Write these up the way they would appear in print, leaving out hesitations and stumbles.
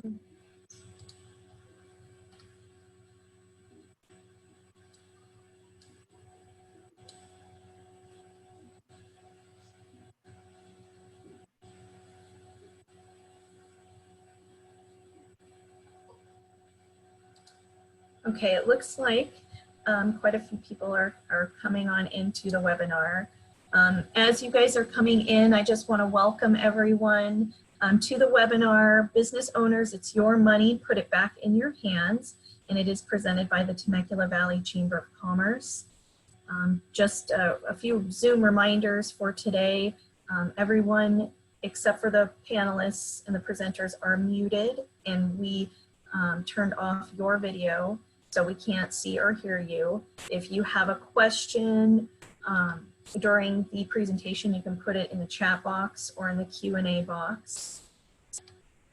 Okay, it looks like quite a few people are coming on into the webinar. As you guys are coming in, I just want to welcome everyone to the webinar. Business owners, it's your money, put it back in your hands, and it is presented by the Temecula Valley Chamber of Commerce. Just a few Zoom reminders for today. Everyone except for the panelists and the presenters are muted, and we turned off your video, so we can't see or hear you. If you have a question during the presentation, you can put it in the chat box or in the Q&A box.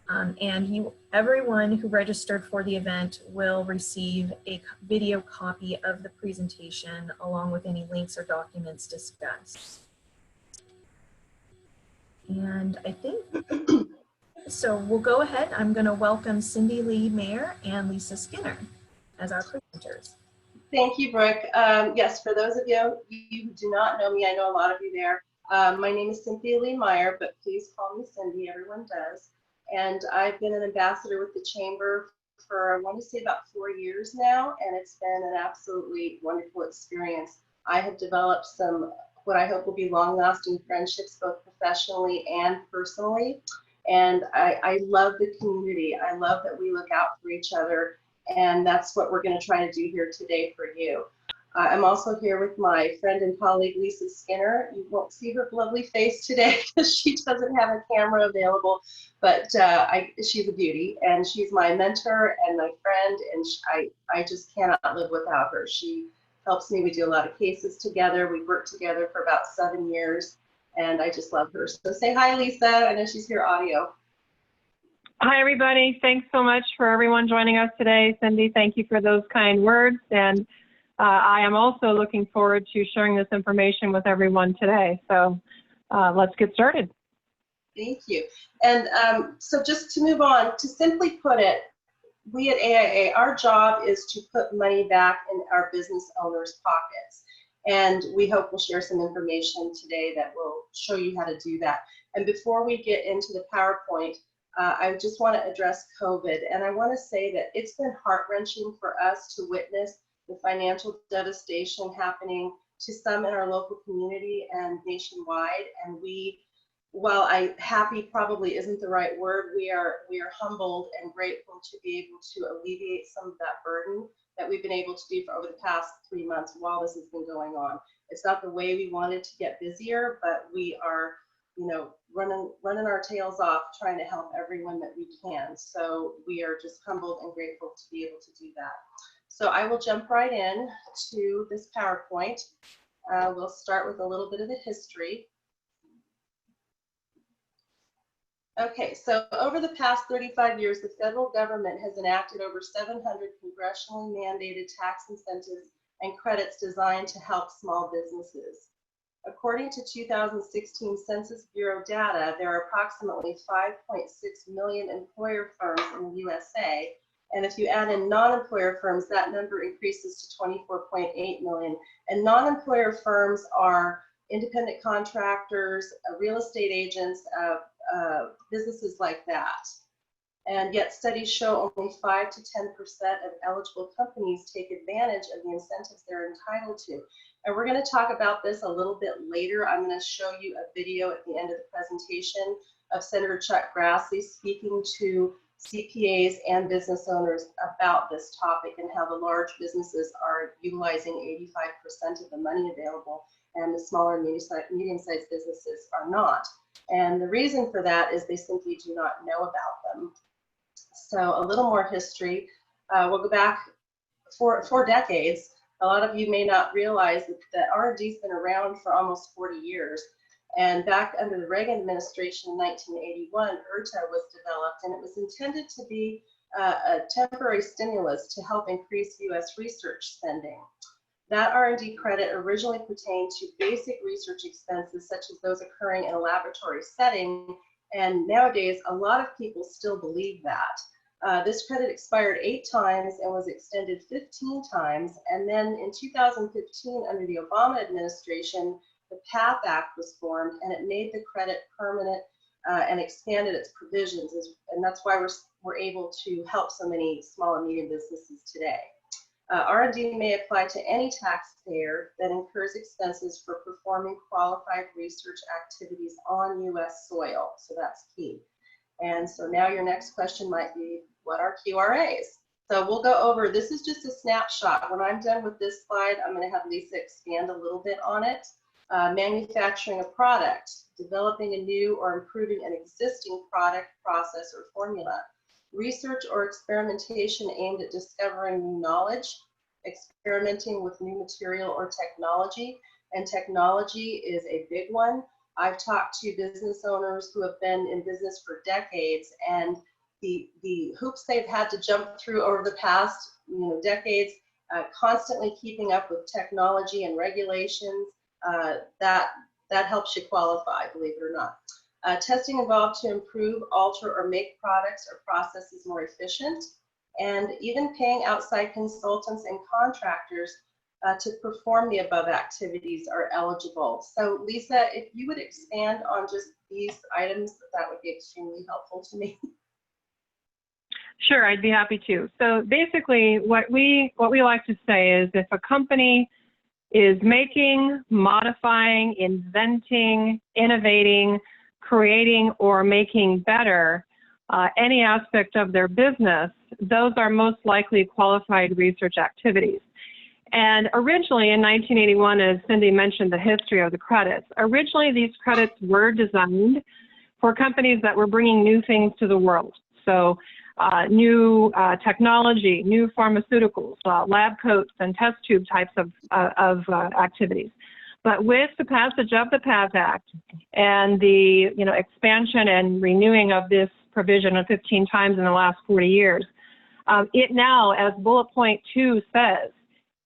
And everyone who registered for the event will receive a video copy of the presentation along with any links or documents discussed. And I think, so we'll go ahead. I'm going to welcome Cynthia Lee-Meier and Lisa Skinner as our presenters. Thank you, Brooke. Yes, for those of you who do not know me, I know a lot of you there. My name is Cynthia Lee-Meier, but please call me Cindy, everyone does. And I've been an ambassador with the Chamber for, I want to say, about 4 years now, and it's been an absolutely wonderful experience. I have developed some, what I hope will be long-lasting friendships, both professionally and personally. And I love the community. I love that we look out for each other, and that's what we're going to try to do here today for you. I'm also here with my friend and colleague, Lisa Skinner. You won't see her lovely face today because she doesn't have a camera available, but she's a beauty, and she's my mentor and my friend, and I just cannot live without her. She helps me. We do a lot of cases together. We've worked together for about 7 years, and I just love her. So say hi, Lisa. I know she's here audio. Hi, everybody. Thanks so much for everyone joining us today. Cindy, thank you for those kind words. And I am also looking forward to sharing this information with everyone today. So let's get started. Thank you. And so just to move on, to simply put it, we at AIA, our job is to put money back in our business owners' pockets. And we hope we'll share some information today that will show you how to do that. And before we get into the PowerPoint, I just want to address COVID. And I want to say that it's been heart-wrenching for us to witness the financial devastation happening to some in our local community and nationwide. And while happy probably isn't the right word, we are humbled and grateful to be able to alleviate some of that burden that we've been able to do for over the past 3 months while this has been going on. It's not the way we wanted to get busier, but we are, you know, running our tails off trying to help everyone that we can. So we are just humbled and grateful to be able to do that. So I will jump right in to this PowerPoint. We'll start with a little bit of the history. Okay, so over the past 35 years, the federal government has enacted over 700 congressionally mandated tax incentives and credits designed to help small businesses. According to 2016 Census Bureau data, there are approximately 5.6 million employer firms in the USA. And if you add in non-employer firms, that number increases to 24.8 million. And non-employer firms are independent contractors, real estate agents, businesses like that. And yet studies show only 5 to 10% of eligible companies take advantage of the incentives they're entitled to. And we're going to talk about this a little bit later. I'm going to show you a video at the end of the presentation of Senator Chuck Grassley speaking to CPAs and business owners about this topic and how the large businesses are utilizing 85% of the money available and the smaller medium-sized businesses are not. And the reason for that is they simply do not know about them. So a little more history. We'll go back four decades. A lot of you may not realize that R&D's been around for almost 40 years. And back under the Reagan administration in 1981, IRTA was developed, and it was intended to be a temporary stimulus to help increase U.S. research spending. That R&D credit originally pertained to basic research expenses, such as those occurring in a laboratory setting, and nowadays a lot of people still believe that. This credit expired 8 times and was extended 15 times. And then in 2015, under the Obama administration, the PATH Act was formed, and it made the credit permanent and expanded its provisions. And that's why we're able to help so many small and medium businesses today. R&D may apply to any taxpayer that incurs expenses for performing qualified research activities on U.S. soil. So that's key. And so now your next question might be, what are QRAs? So we'll go over, this is just a snapshot. When I'm done with this slide, I'm going to have Lisa expand a little bit on it. Manufacturing a product, developing a new or improving an existing product, process, or formula. Research or experimentation aimed at discovering new knowledge, experimenting with new material or technology, and technology is a big one. I've talked to business owners who have been in business for decades, and the hoops they've had to jump through over the past decades, constantly keeping up with technology and regulations, that helps you qualify, believe it or not. Testing involved to improve, alter, or make products or processes more efficient, and even paying outside consultants and contractors to perform the above activities are eligible. So Lisa, if you would expand on just these items, that would be extremely helpful to me. Sure, I'd be happy to. So basically, what we like to say is, if a company is making, modifying, inventing, innovating, creating, or making better any aspect of their business, those are most likely qualified research activities. And originally in 1981, as Cindy mentioned, the history of the credits, originally these credits were designed for companies that were bringing new things to the world. So new technology, new pharmaceuticals, lab coats and test tube types of activities. But with the passage of the PATH Act and the expansion and renewing of this provision of 15 times in the last 40 years, it now, as bullet point 2 says,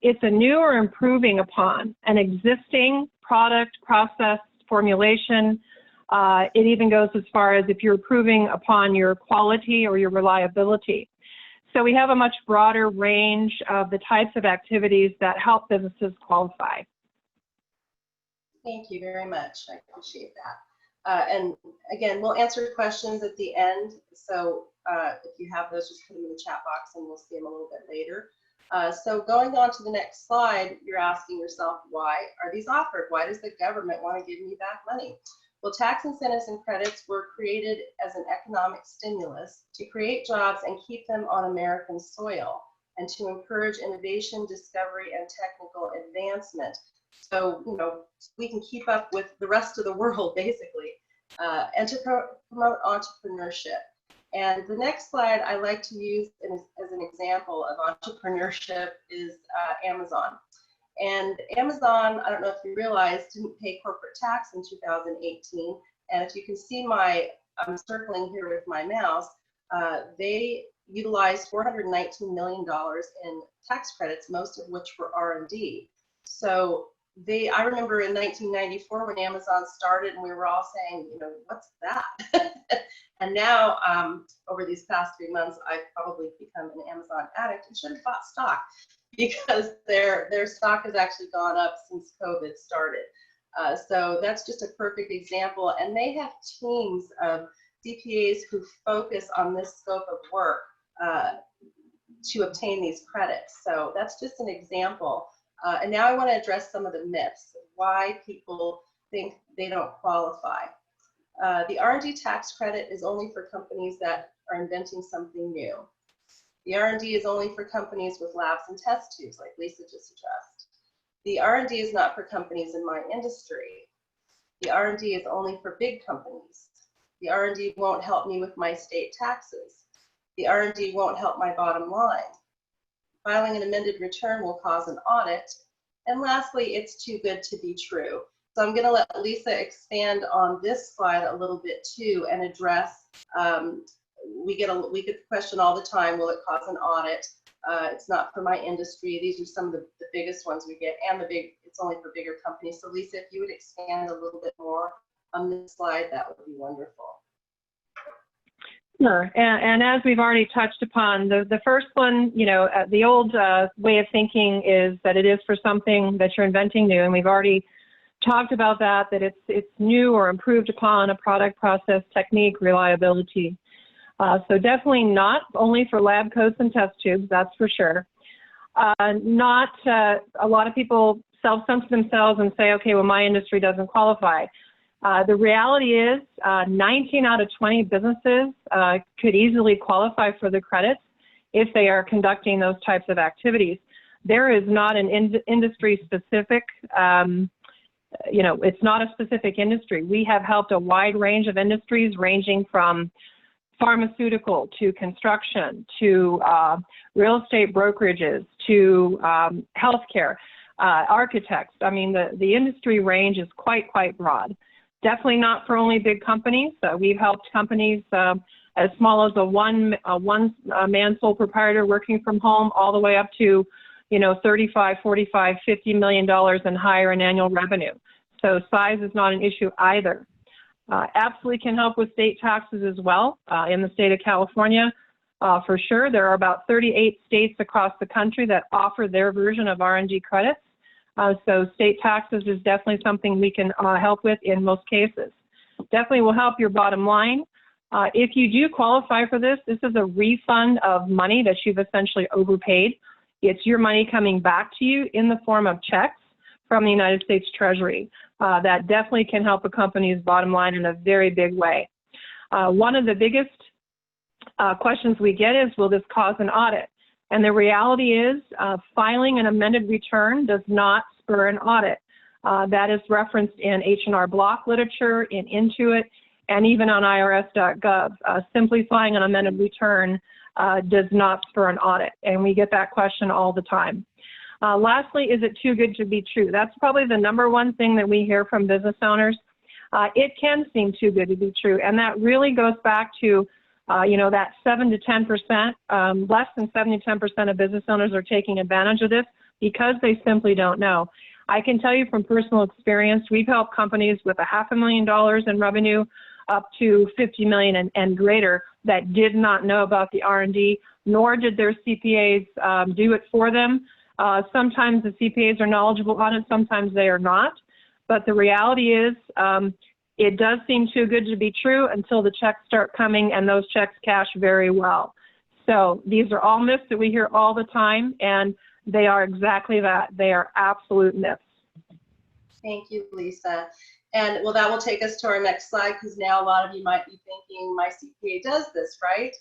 it's a new or improving upon an existing product, process, formulation. It even goes as far as if you're improving upon your quality or your reliability. So we have a much broader range of the types of activities that help businesses qualify. Thank you very much. I appreciate that. And again, we'll answer questions at the end. So if you have those, just put them in the chat box and we'll see them a little bit later. So going on to the next slide, you're asking yourself, why are these offered? Why does the government want to give me back money? Well, tax incentives and credits were created as an economic stimulus to create jobs and keep them on American soil, and to encourage innovation, discovery, and technical advancement. So, we can keep up with the rest of the world, basically, and to promote entrepreneurship. And the next slide I like to use as an example of entrepreneurship is Amazon. And Amazon, I don't know if you realize, didn't pay corporate tax in 2018. And if you can see I'm circling here with my mouse, they utilized $419 million in tax credits, most of which were R&D. So I remember in 1994 when Amazon started, and we were all saying, what's that? And now, over these past 3 months, I've probably become an Amazon addict and should have bought stock, because their stock has actually gone up since COVID started. So that's just a perfect example. And they have teams of CPAs who focus on this scope of work to obtain these credits. So that's just an example. And now I want to address some of the myths, why people think they don't qualify. The R&D tax credit is only for companies that are inventing something new. The R&D is only for companies with labs and test tubes, like Lisa just addressed. The R&D is not for companies in my industry. The R&D is only for big companies. The R&D won't help me with my state taxes. The R&D won't help my bottom line. Filing an amended return will cause an audit. And lastly, it's too good to be true. So I'm going to let Lisa expand on this slide a little bit too, and address, we get the question all the time, will it cause an audit? It's not for my industry. These are some of the biggest ones we get, and it's only for bigger companies. So Lisa, if you would expand a little bit more on this slide, that would be wonderful. Sure. And as we've already touched upon, the first one, the old way of thinking is that it is for something that you're inventing new, and we've already talked about that it's new or improved upon a product, process, technique, reliability. So definitely not only for lab coats and test tubes, that's for sure. A lot of people self-censor themselves and say, okay, well, my industry doesn't qualify. The reality is 19 out of 20 businesses could easily qualify for the credits if they are conducting those types of activities. There is not an industry specific, it's not a specific industry. We have helped a wide range of industries ranging from pharmaceutical to construction to real estate brokerages to healthcare, architects. I mean, the industry range is quite broad. Definitely not for only big companies. We've helped companies as small as a one-man sole proprietor working from home all the way up to, $35, $45, $50 million and higher in annual revenue. So size is not an issue either. Absolutely can help with state taxes as well in the state of California. For sure, there are about 38 states across the country that offer their version of R&D credits. So state taxes is definitely something we can help with in most cases. Definitely will help your bottom line. If you do qualify for this, this is a refund of money that you've essentially overpaid. It's your money coming back to you in the form of checks from the United States Treasury. That definitely can help a company's bottom line in a very big way. One of the biggest questions we get is, will this cause an audit? And the reality is filing an amended return does not spur an audit. That is referenced in H&R Block literature, in Intuit, and even on IRS.gov. Simply filing an amended return does not spur an audit, and we get that question all the time. Lastly, is it too good to be true? That's probably the number one thing that we hear from business owners. It can seem too good to be true, and that really goes back to that 7 to 10%, less than 7 to 10% of business owners are taking advantage of this because they simply don't know. I can tell you from personal experience, we've helped companies with $500,000 in revenue up to $50 million and greater that did not know about the R&D, nor did their CPAs do it for them. Sometimes the CPAs are knowledgeable on it, sometimes they are not. But the reality is, it does seem too good to be true until the checks start coming, and those checks cash very well. So these are all myths that we hear all the time, and they are exactly that. They are absolute myths. Thank you, Lisa. And well, that will take us to our next slide, because now a lot of you might be thinking, my CPA does this, right?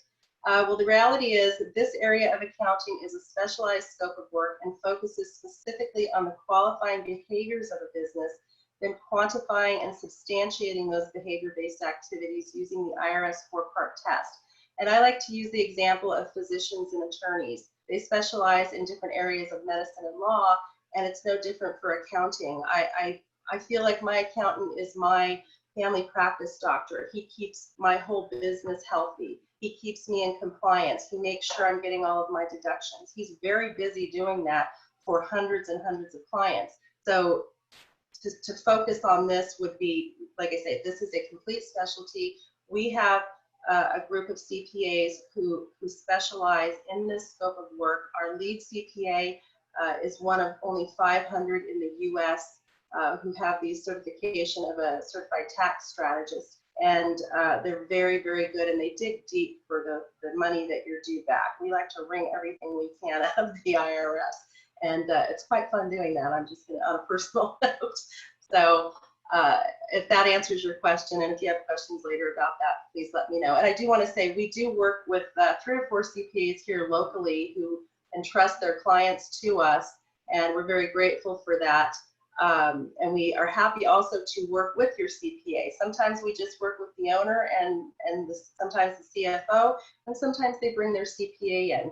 Well, the reality is that this area of accounting is a specialized scope of work and focuses specifically on the qualifying behaviors of a business, then quantifying and substantiating those behavior-based activities using the IRS 4-part test. And I like to use the example of physicians and attorneys. They specialize in different areas of medicine and law, and it's no different for accounting. I feel like my accountant is my family practice doctor. He keeps my whole business healthy. He keeps me in compliance. He makes sure I'm getting all of my deductions. He's very busy doing that for hundreds and hundreds of clients. So to focus on this would be, like I say, this is a complete specialty. We have a group of CPAs who specialize in this scope of work. Our lead CPA is one of only 500 in the US who have the certification of a certified tax strategist. And they're very, very good, and they dig deep for the money that you're due back. We like to wring everything we can out of the IRS. And it's quite fun doing that. I'm just going to, on a personal note. So if that answers your question, and if you have questions later about that, please let me know. And I do want to say, we do work with 3 or 4 CPAs here locally who entrust their clients to us, and we're very grateful for that. And we are happy also to work with your CPA. Sometimes we just work with the owner and sometimes the CFO, and sometimes they bring their CPA in.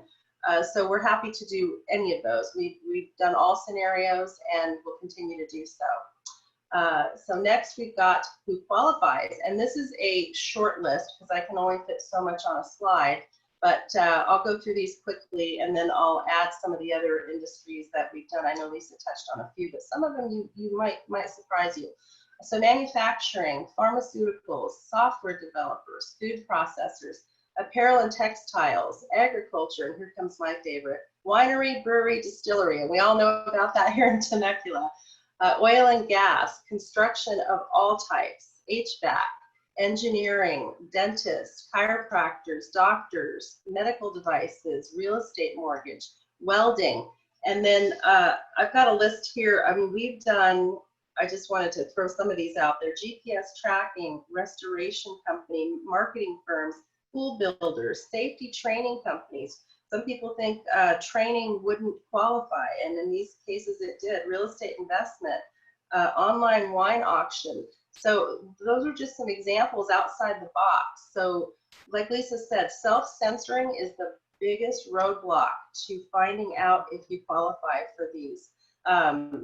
So we're happy to do any of those. We've done all scenarios and will continue to do so. So next we've got who qualifies. And this is a short list because I can only fit so much on a slide. But I'll go through these quickly, and then I'll add some of the other industries that we've done. I know Lisa touched on a few, but some of them you might surprise you. So manufacturing, pharmaceuticals, software developers, food processors, apparel and textiles, agriculture, and here comes my favorite, winery, brewery, distillery, and we all know about that here in Temecula, oil and gas, construction of all types, HVAC, engineering, dentists, chiropractors, doctors, medical devices, real estate mortgage, welding. And then I've got a list here. I mean, we've done, I just wanted to throw some of these out there, GPS tracking, restoration company, marketing firms, pool builders, safety training companies. Some people think training wouldn't qualify, and in these cases it did. Real estate investment, online wine auction. So those are just some examples outside the box. So like Lisa said, self-censoring is the biggest roadblock to finding out if you qualify for these.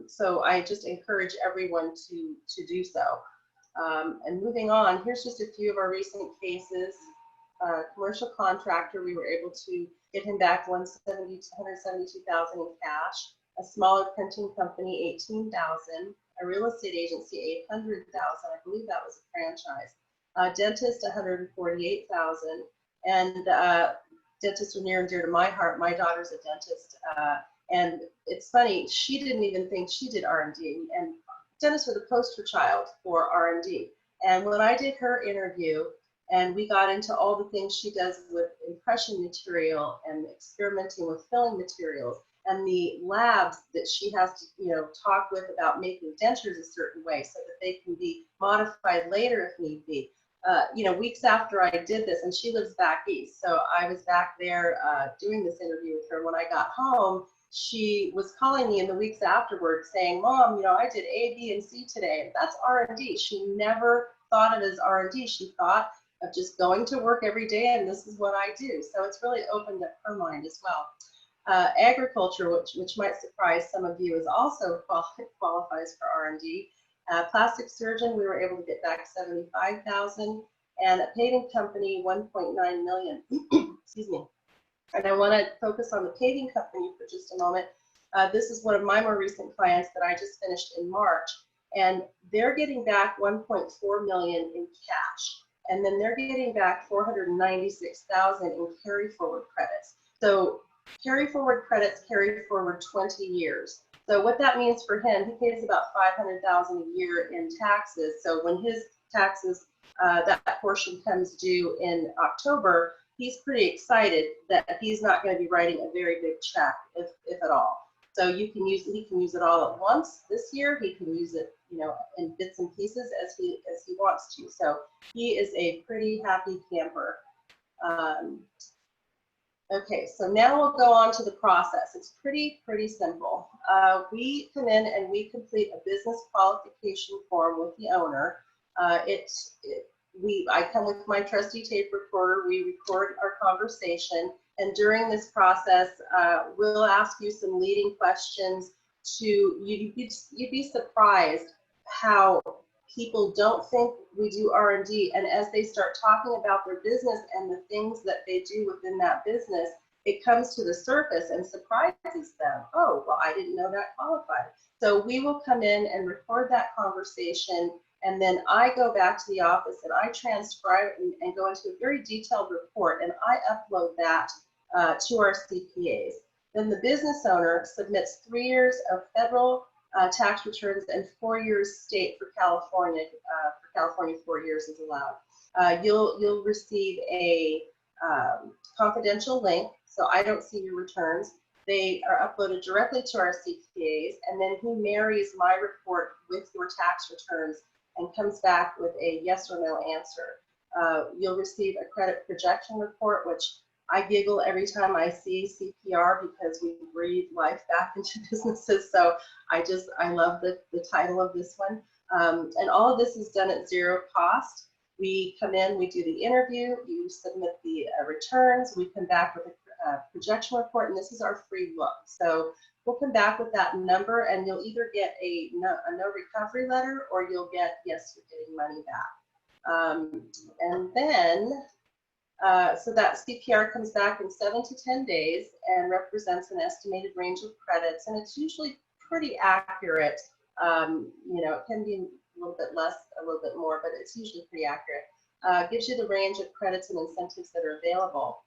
So I just encourage everyone to do so. And moving on, here's just a few of our recent cases. Commercial contractor, we were able to get him back $172,000 in cash. A smaller printing company, $18,000. A real estate agency, $800,000. I believe that was a franchise. Dentist, $148,000. And dentists are near and dear to my heart. My daughter's a dentist, and it's funny. She didn't even think she did R&D, and dentists are the poster child for R&D. And when I did her interview, and we got into all the things she does with impression material and experimenting with filling materials, and the labs that she has to, talk with about making dentures a certain way so that they can be modified later if need be. Weeks after I did this, and she lives back east, so I was back there doing this interview with her. When I got home, she was calling me in the weeks afterwards saying, Mom, I did A, B, and C today. That's R&D. She never thought of it as R&D. She thought of just going to work every day, and this is what I do. So it's really opened up her mind as well. Agriculture, which might surprise some of you, is also qualifies for R&D. Plastic surgeon, we were able to get back $75,000, and a paving company, $1.9 million. Excuse me. And I want to focus on the paving company for just a moment. This is one of my more recent clients that I just finished in March, and they're getting back $1.4 million in cash, and then they're getting back $496,000 in carry forward credits. So carry forward credits carry forward 20 years. So what that means for him, he pays about $500,000 a year in taxes. So when his taxes, that portion comes due in October, he's pretty excited that he's not going to be writing a very big check, if at all. So he can use it all at once this year. He can use it, in bits and pieces as he wants to. So he is a pretty happy camper. Okay, so now we'll go on to the process. It's pretty simple. We come in and we complete a business qualification form with the owner. I come with my trusty tape recorder. We record our conversation, and during this process, we'll ask you some leading questions. You'd be surprised how people don't think we do R&D, and as they start talking about their business and the things that they do within that business, it comes to the surface and surprises them. Oh, well, I didn't know that qualified. So we will come in and record that conversation, and then I go back to the office and I transcribe and go into a very detailed report, and I upload that to our CPAs. Then the business owner submits 3 years of federal tax returns and 4 years state for California. For California, 4 years is allowed. You'll receive a confidential link, so I don't see your returns. They are uploaded directly to our CPAs, and then he marries my report with your tax returns and comes back with a yes or no answer. You'll receive a credit projection report, which I giggle every time I see CPR because we breathe life back into businesses. So I love the title of this one. And all of this is done at zero cost. We come in, we do the interview, you submit the returns, we come back with a projection report, and this is our free look. So we'll come back with that number, and you'll either get a no recovery letter, or you'll get, yes, you're getting money back. And then, so that CPR comes back in 7 to 10 days and represents an estimated range of credits, and it's usually pretty accurate. It can be a little bit less, a little bit more, but it's usually pretty accurate. gives you the range of credits and incentives that are available.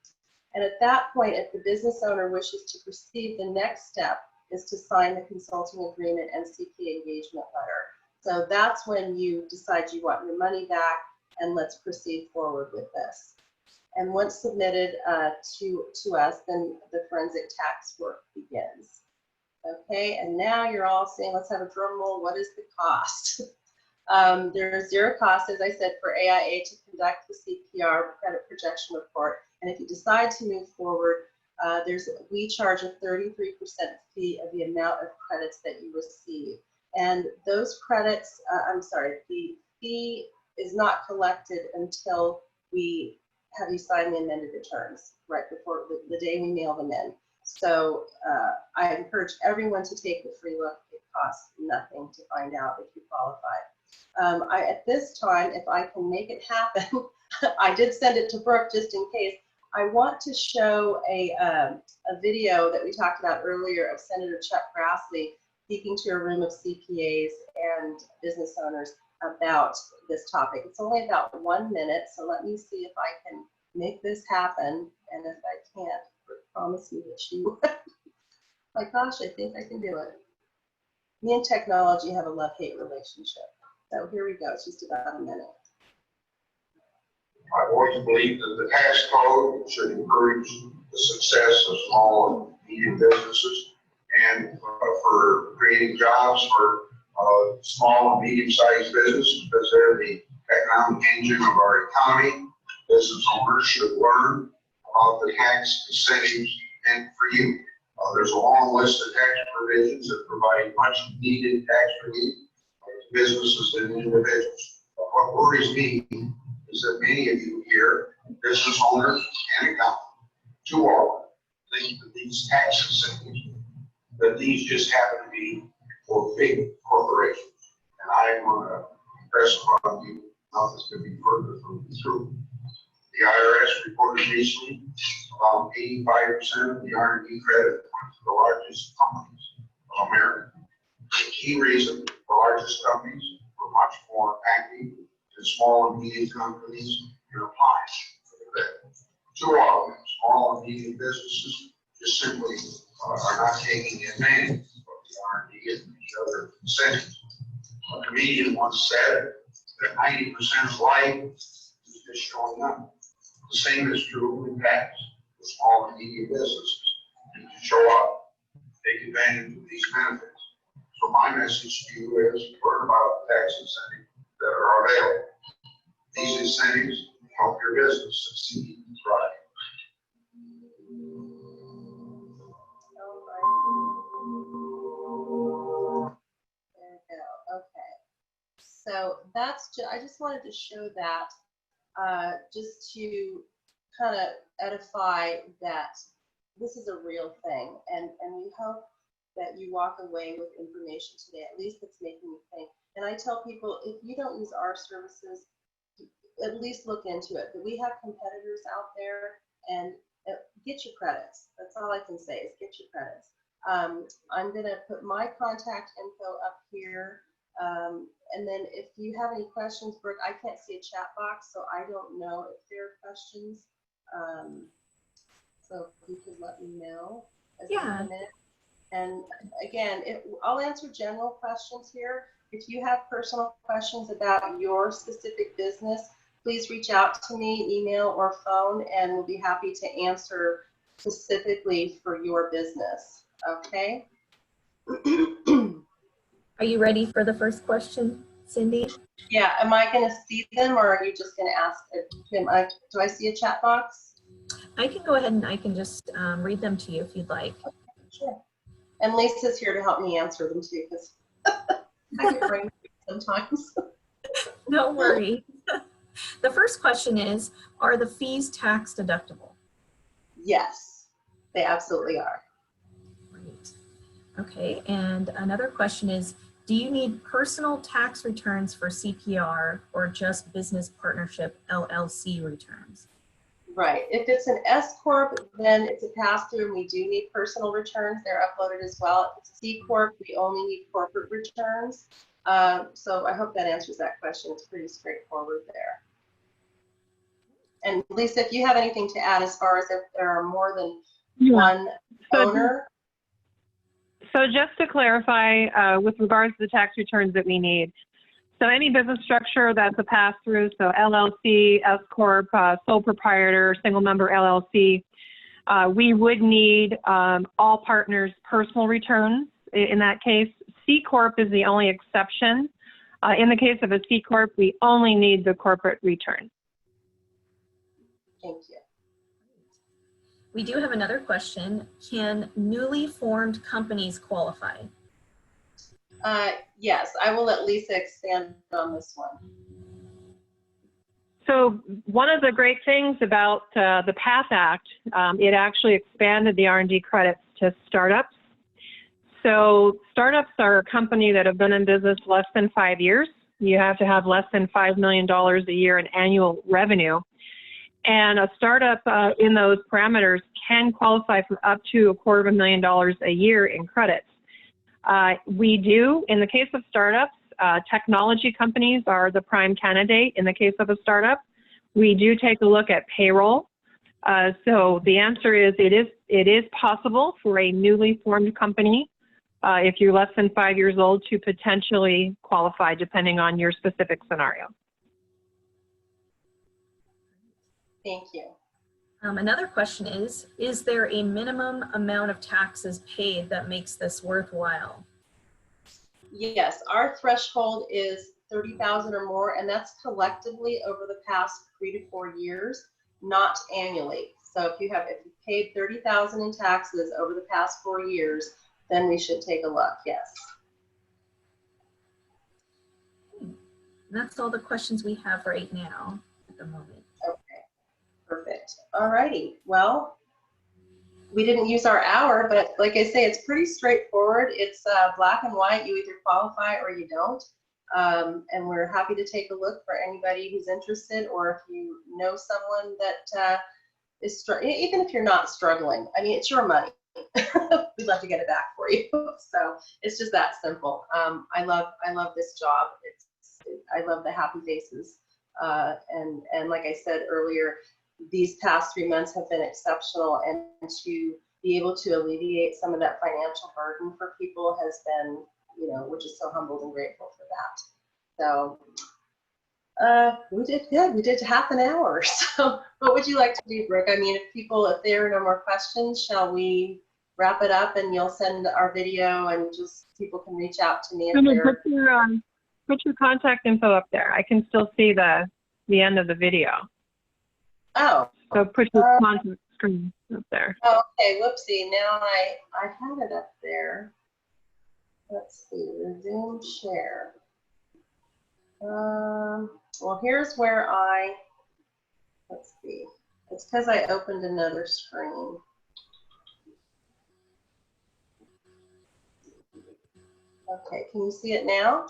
And at that point, if the business owner wishes to proceed, the next step is to sign the consulting agreement and CPA engagement letter. So that's when you decide you want your money back and let's proceed forward with this. And once submitted to us, then the forensic tax work begins. Okay, and now you're all saying, let's have a drum roll. What is the cost? There's zero cost, as I said, for AIA to conduct the CPR credit projection report. And if you decide to move forward, we charge a 33% fee of the amount of credits that you receive. And those credits, the fee is not collected until we have you sign the amended returns, right before the day we mail them in. So I encourage everyone to take the free look. It costs nothing to find out if you qualify. At this time, if I can make it happen, I did send it to Brooke just in case. I want to show a video that we talked about earlier of Senator Chuck Grassley speaking to a room of CPAs and business owners about this topic. It's only about 1 minute, so let me see if I can make this happen. And if I can't, promise me that she would. My gosh, I think I can do it. Me and technology have a love-hate relationship. So here we go. It's just about a minute. I've always believed that the tax code should encourage the success of small and medium businesses and for creating jobs for small and medium-sized businesses, because they're the economic engine of our economy. Business owners should learn about the tax incentives meant for you. There's a long list of tax provisions that provide much needed tax relief to businesses and individuals. But what worries me is that many of you here, business owners and accountants, too often think that these tax incentives, that these just happen to be for big corporations. And I want to impress upon you, nothing's going to be further from the truth. The IRS reported recently about 85% of the R&D credit went to the largest companies of America. The key reason the largest companies were much more active than small and medium companies in applying for the credit. Too often, small and medium businesses just simply are not taking advantage of the R&D and the other incentives. A comedian once said that 90% of life is just showing up. The same is true in tax for small and medium businesses. You need to show up, take advantage of these benefits. So my message to you is learn about the tax incentives that are available. These incentives help your business succeed and thrive. There we go. Okay. So I just wanted to show that just to kind of edify that this is a real thing, and we hope that you walk away with information today, at least that's making you think. And I tell people, if you don't use our services, at least look into it. But we have competitors out there, and get your credits. That's all I can say is get your credits. I'm going to put my contact info up here. And then if you have any questions, Brooke, I can't see a chat box, so I don't know if there are questions. So if you could let me know as we come in. And again, I'll answer general questions here. If you have personal questions about your specific business, please reach out to me, email or phone, and we'll be happy to answer specifically for your business. Okay? Are you ready for the first question, Cindy? Yeah, am I going to see them, or are you just going to ask? Do I see a chat box? I can go ahead and I can just read them to you if you'd like. Okay, sure. And Lisa's here to help me answer them too, because I get brain sometimes. Don't worry. The first question is, are the fees tax deductible? Yes, they absolutely are. Great. Okay, and another question is, do you need personal tax returns for CPR or just business partnership LLC returns? Right. If it's an S Corp, then it's a pass-through, and we do need personal returns. They're uploaded as well. If it's C Corp, we only need corporate returns. So I hope that answers that question. It's pretty straightforward there. And Lisa, if you have anything to add as far as if there are more than Yeah. one So- owner. So just to clarify, with regards to the tax returns that we need, so any business structure that's a pass-through, so LLC, S Corp, sole proprietor, single member LLC, we would need all partners' personal returns. In that case, C Corp is the only exception. In the case of a C Corp, we only need the corporate return. Thank you. We do have another question. Can newly formed companies qualify? Yes, I will let Lisa expand on this one. So one of the great things about the PATH Act, it actually expanded the R&D credits to startups. So startups are a company that have been in business less than 5 years. You have to have less than $5 million a year in annual revenue. And a startup in those parameters can qualify for up to $250,000 a year in credits. We do, in the case of startups, technology companies are the prime candidate in the case of a startup. We do take a look at payroll. So the answer is it is possible for a newly formed company, if you're less than 5 years old, to potentially qualify depending on your specific scenario. Thank you. Another question is there a minimum amount of taxes paid that makes this worthwhile? Yes, our threshold is 30,000 or more, and that's collectively over the past 3 to 4 years, not annually. So if you paid 30,000 in taxes over the past 4 years, then we should take a look. Yes. And that's all the questions we have right now at the moment. Okay. Perfect. All righty. Well, we didn't use our hour, but like I say, it's pretty straightforward. It's black and white. You either qualify or you don't. And we're happy to take a look for anybody who's interested, or if you know someone that is even if you're not struggling. I mean, it's your money. We'd love to get it back for you. So it's just that simple. I love this job. I love the happy faces. And like I said earlier, these past 3 months have been exceptional, and to be able to alleviate some of that financial burden for people has been, we're just so humbled and grateful for that. So we did good. We did half an hour. So what would you like to do, Brooke? I mean, if there are no more questions, shall we wrap it up and you'll send our video and just people can reach out to me if they're... Put your contact info up there. I can still see the end of the video. Oh. So put your contact screen up there. Okay, whoopsie. Now I had it up there. Let's see, resume share. Well, here's where let's see. It's because I opened another screen. Okay, can you see it now?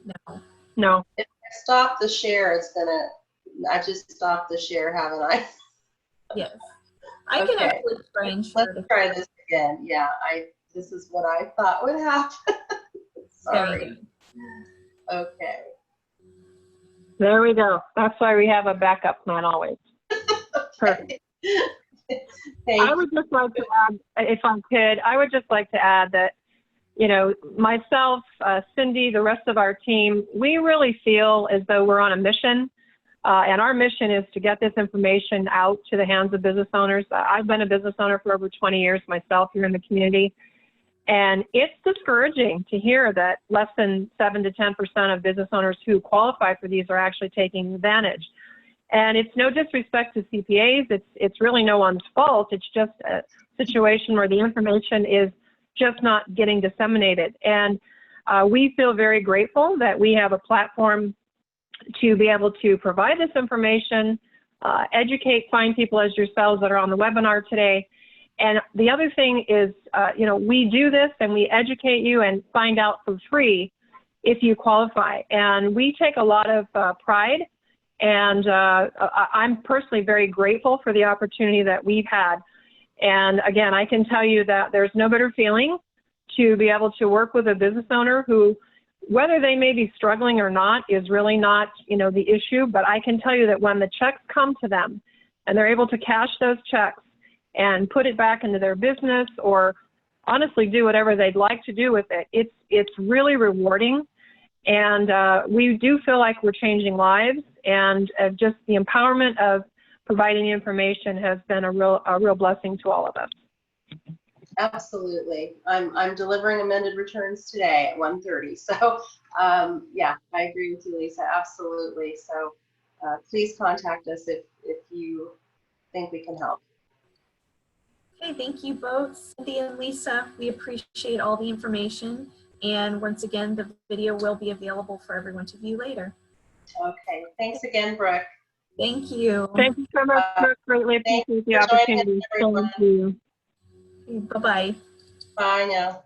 No. No. If I stop the share, I just stopped the share, haven't I? Yes. I can Okay. actually try and share Let's it. try this again. Yeah, this is what I thought would happen. Sorry. Okay. There we go. That's why we have a backup plan always. Perfect. I would just like to add, if I could, that, myself, Cindy, the rest of our team, we really feel as though we're on a mission. And our mission is to get this information out to the hands of business owners. I've been a business owner for over 20 years myself here in the community. And it's discouraging to hear that less than 7 to 10% of business owners who qualify for these are actually taking advantage. And it's no disrespect to CPAs. It's really no one's fault. It's just a situation where the information is just not getting disseminated. And we feel very grateful that we have a platform to be able to provide this information, educate fine people as yourselves that are on the webinar today. And the other thing is, we do this and we educate you and find out for free if you qualify. And we take a lot of pride. And I'm personally very grateful for the opportunity that we've had. And again, I can tell you that there's no better feeling to be able to work with a business owner who whether they may be struggling or not is really not, the issue, but I can tell you that when the checks come to them and they're able to cash those checks and put it back into their business or honestly do whatever they'd like to do with it, it's really rewarding. And we do feel like we're changing lives, and just the empowerment of providing information has been a real blessing to all of us. Absolutely. I'm delivering amended returns today at 1:30. So yeah, I agree with you, Lisa. Absolutely. So please contact us if you think we can help. Okay, thank you both, Cynthia and Lisa. We appreciate all the information. And once again, the video will be available for everyone to view later. Okay. Thanks again, Brooke. Thank you. Thank you so much. Greatly appreciate the opportunity. Thank you. Bye-bye. Bye now.